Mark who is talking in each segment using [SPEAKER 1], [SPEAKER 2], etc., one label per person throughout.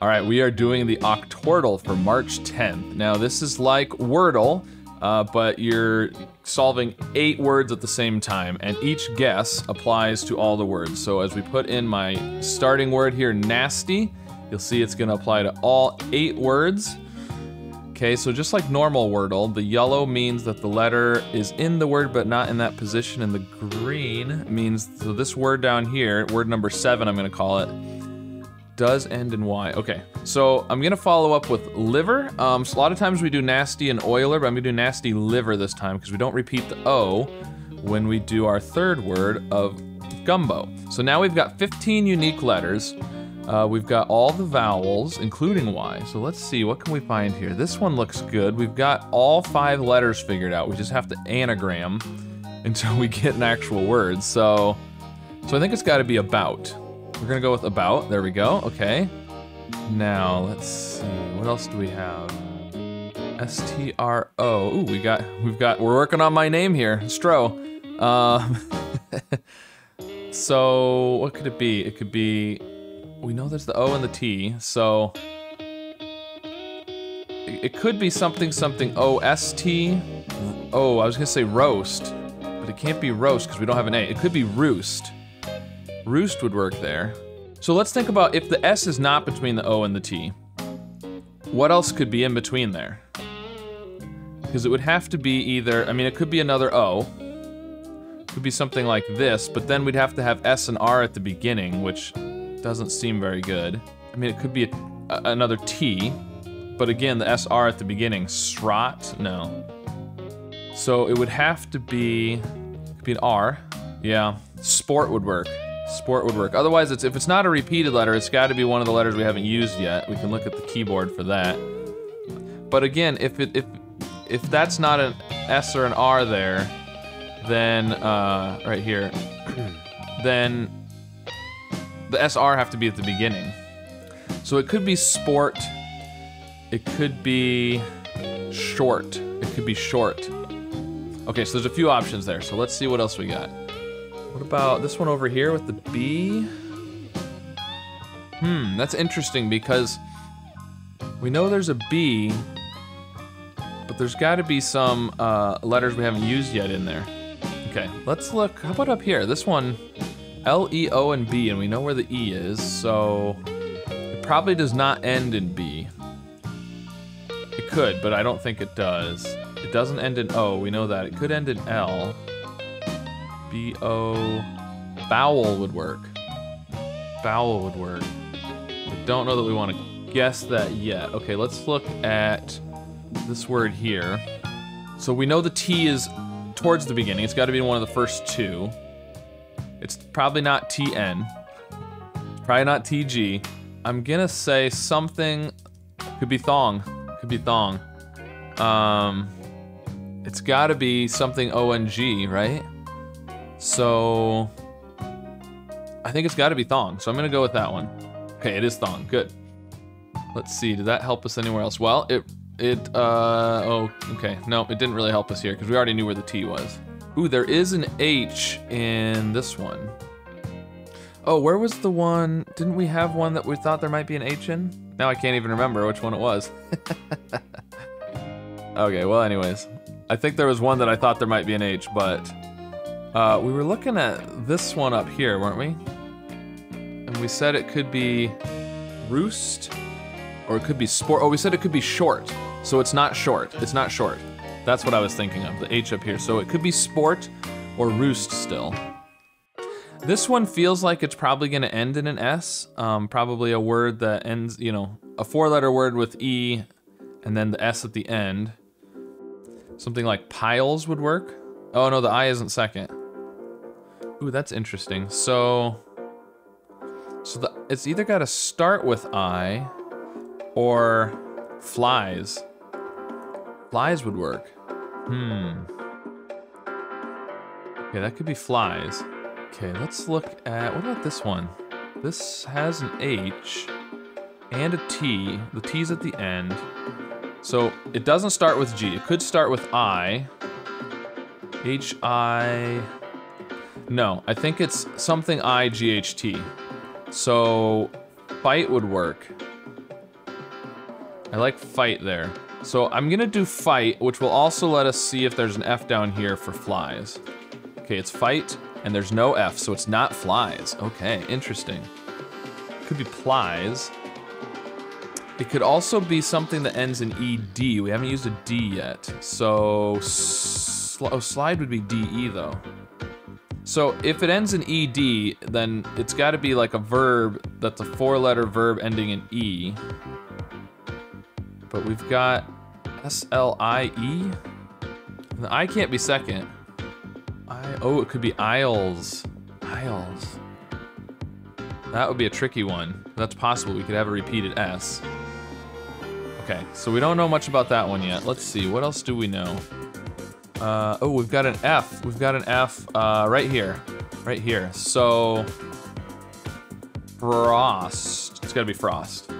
[SPEAKER 1] All right, we are doing the Octordle for March 10th. Now, this is like Wordle, but you're solving 8 words at the same time, and each guess applies to all the words. So as we put in my starting word here, nasty, you'll see it's gonna apply to all 8 words. Okay, so just like normal Wordle, the yellow means that the letter is in the word but not in that position, and the green means, so this word down here, word number 7 I'm gonna call it, does end in Y. Okay, so I'm gonna follow up with liver. So a lot of times we do nasty and oiler, but I'm gonna do nasty liver this time because we don't repeat the O when we do our third word of gumbo. So now we've got 15 unique letters. We've got all the vowels, including Y. So let's see, what can we find here? This one looks good. We've got all 5 letters figured out. We just have to anagram until we get an actual word. So I think it's gotta be about. We're gonna go with about, there we go, okay. Now, let's see, what else do we have? S-T-R-O, ooh, we're working on my name here, Stro. So, what could it be? It could be, we know there's the O and the T, so it could be something O-S-T. Oh, I was gonna say roast, but it can't be roast because we don't have an A. It could be roost. Roost would work there. So let's think about if the S is not between the O and the T, what else could be in between there? Because it would have to be either, I mean, it could be another O, could be something like this, but then we'd have to have S and R at the beginning, which doesn't seem very good. I mean, it could be another T, but again, the S-R at the beginning, srot, no. So it would have to be, it could be an R, yeah, sport would work. Sport would work. Otherwise, if it's not a repeated letter, it's got to be one of the letters we haven't used yet. We can look at the keyboard for that. But again, if that's not an S or an R there, then right here, then the SR have to be at the beginning. So it could be sport. It could be short. It could be short. Okay, so there's a few options there. So let's see what else we got. What about this one over here with the B? That's interesting because we know there's a B, but there's gotta be some letters we haven't used yet in there. Okay, let's look, how about up here? This one, L, E, O, and B, and we know where the E is, so it probably does not end in B. It could, but I don't think it does. It doesn't end in O, we know that. It could end in L. B-O, bowel would work. Bowel would work. I don't know that we want to guess that yet. Okay, let's look at this word here. So we know the T is towards the beginning. It's got to be one of the first 2. It's probably not T-N. Probably not T-G. I'm gonna say something, could be thong. Could be thong. It's got to be something O-N-G, right? So, I think it's gotta be thong, so I'm gonna go with that one. Okay, it is thong, good. Let's see, did that help us anywhere else? Well, oh, okay, no, it didn't really help us here, because we already knew where the T was. Ooh, there is an H in this one. Oh, where was the one, didn't we have one that we thought there might be an H in? Now I can't even remember which one it was. Okay, well anyways, I think there was one that I thought there might be an H, but we were looking at this one up here, weren't we? And we said it could be roost, or it could be sport. Oh, we said it could be short. So it's not short. It's not short. That's what I was thinking of, the H up here. So it could be sport or roost still. This one feels like it's probably gonna end in an S. Probably a word that ends, you know, a 4-letter word with E and then the S at the end. Something like piles would work. Oh no, the I isn't second. Ooh, that's interesting. So it's either gotta start with I or flies. Flies would work. Okay, that could be flies. Okay, let's look at, what about this one? This has an H and a T. The T's at the end. So it doesn't start with G. It could start with I. H-I... No, I think it's something I-G-H-T. So, fight would work. I like fight there. So I'm gonna do fight, which will also let us see if there's an F down here for flies. Okay, it's fight, and there's no F, so it's not flies. Okay, interesting. Could be plies. It could also be something that ends in ED. We haven't used a D yet. So, slide would be DE though. So if it ends in ED, then it's gotta be like a verb that's a 4-letter verb ending in E. But we've got S-L-I-E? The I can't be second. Oh, it could be aisles. Aisles. That would be a tricky one. That's possible. We could have a repeated S. Okay, so we don't know much about that one yet. Let's see, what else do we know? Oh, we've got an F. We've got an F right here. Right here. So, frost. It's gotta be frost.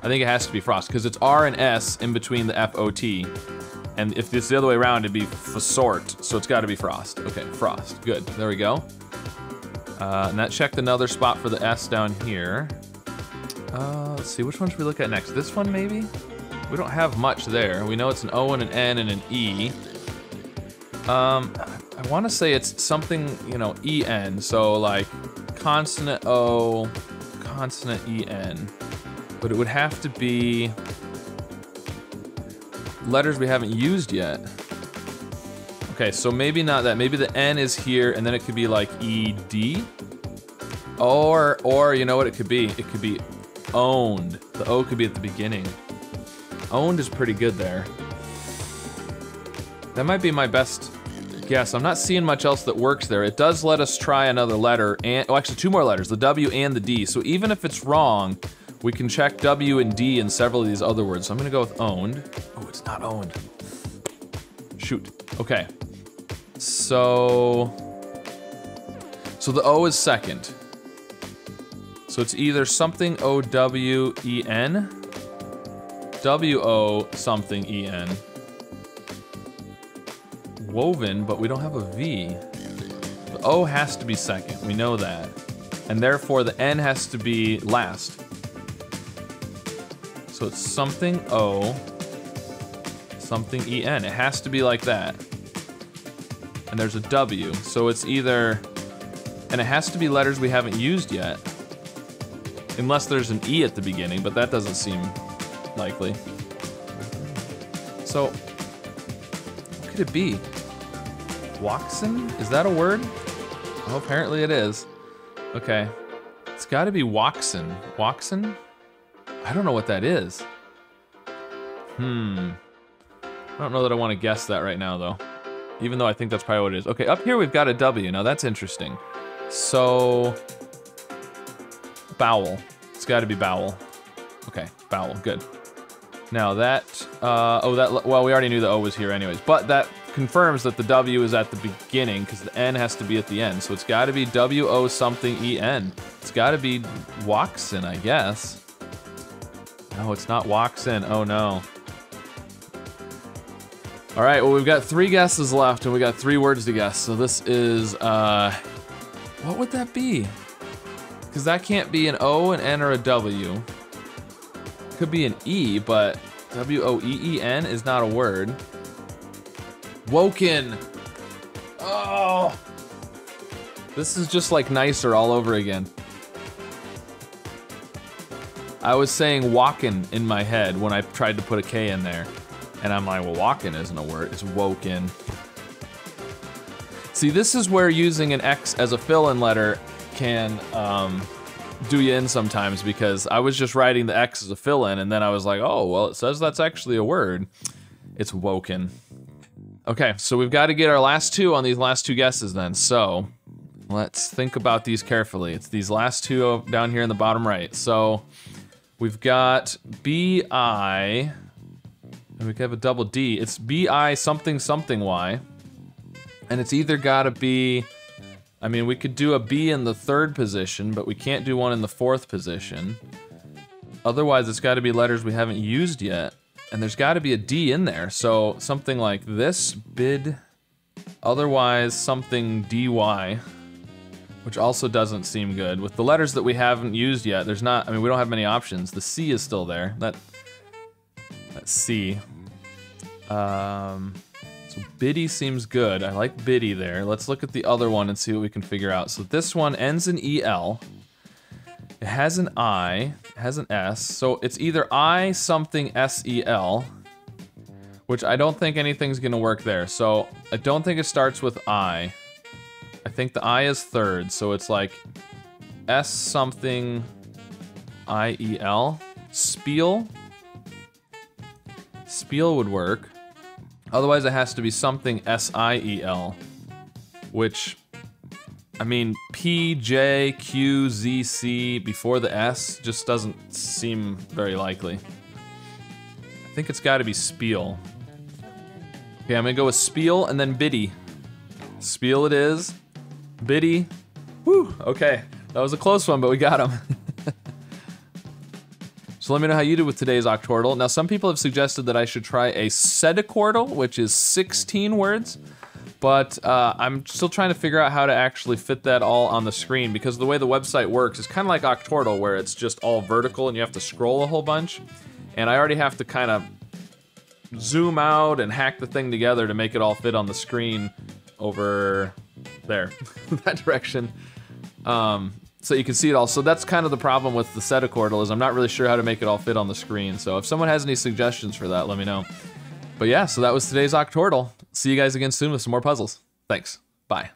[SPEAKER 1] I think it has to be frost, because it's R and S in between the F-O-T. And if it's the other way around, it'd be f-sort, so it's gotta be frost. Okay, frost, good, there we go. And that checked another spot for the S down here. Let's see, which one should we look at next? This one, maybe? We don't have much there. We know it's an O and an N and an E. I wanna say it's something, you know, E-N, so like consonant O, consonant E-N. But it would have to be letters we haven't used yet. Okay, so maybe not that. Maybe the N is here, and then it could be like ED. Or you know what it could be? It could be owned. The O could be at the beginning. Owned is pretty good there. That might be my best guess. I'm not seeing much else that works there. It does let us try another letter, and oh, actually 2 more letters, the W and the D. So even if it's wrong, we can check W and D in several of these other words. So I'm gonna go with owned. Oh, it's not owned. Shoot, okay. So the O is second. So it's either something O-W-E-N, W-O something E-N. Woven, but we don't have a V. The O has to be second, we know that. And therefore the N has to be last. So it's something O, something E-N. It has to be like that. And there's a W, so it's either, and it has to be letters we haven't used yet. Unless there's an E at the beginning, but that doesn't seem likely. So, what could it be? Waxen? Is that a word? Oh, apparently it is. Okay. It's gotta be waxen. Waxen? I don't know what that is. I don't know that I want to guess that right now, though. Even though I think that's probably what it is. Okay, up here we've got a W. Now that's interesting. So, bowel. It's got to be bowel. Okay, bowel. Good. Now that, well, we already knew the O was here anyways, but that confirms that the W is at the beginning because the N has to be at the end. So it's got to be W-O something E-N. It's got to be waxen, I guess. No, it's not waxen. Oh no. All right, well, we've got 3 guesses left and we got 3 words to guess. So this is, what would that be? Because that can't be an O, an N, or a W. Could be an E, but W-O-E-E-N is not a word. Woken. Oh. This is just like nicer all over again. I was saying walkin' in my head when I tried to put a K in there. And I'm like, well, walkin' isn't a word, it's woken. See, this is where using an X as a fill-in letter can do you in sometimes, because I was just writing the X as a fill-in and then I was like, oh, well, it says that's actually a word. It's woken. Okay, so we've got to get our last 2 on these last 2 guesses then. So let's think about these carefully. It's these last 2 down here in the bottom right. So we've got B-I, and we could have a double D. It's B-I something something Y. And it's either gotta be, I mean, we could do a B in the 3rd position, but we can't do one in the 4th position. Otherwise, it's gotta be letters we haven't used yet. And there's gotta be a D in there. So something like this, bid, otherwise something DY, which also doesn't seem good. With the letters that we haven't used yet, there's not, I mean, we don't have many options. The C is still there. Let's see. So Biddy seems good. I like Biddy there. Let's look at the other one and see what we can figure out. So this one ends in EL. It has an I, it has an S. So it's either I something SEL, which I don't think anything's gonna work there. So I don't think it starts with I. I think the I is third, so it's like S something IEL. Spiel. Spiel would work. Otherwise, it has to be something SIEL, which, I mean, PJQZC before the S just doesn't seem very likely. I think it's got to be Spiel. Okay, I'm gonna go with Spiel and then Biddy. Spiel it is. Biddy. Whew, okay. That was a close one, but we got him. So let me know how you did with today's Octordle. Now, some people have suggested that I should try a Sedicordle, which is 16 words, but I'm still trying to figure out how to actually fit that all on the screen, because the way the website works is kind of like Octordle, where it's just all vertical and you have to scroll a whole bunch, and I already have to kind of zoom out and hack the thing together to make it all fit on the screen over there, that direction. So you can see it all. So that's kind of the problem with the Sedicordle, is I'm not really sure how to make it all fit on the screen. So if someone has any suggestions for that, let me know. But yeah, so that was today's Octordle. See you guys again soon with some more puzzles. Thanks. Bye.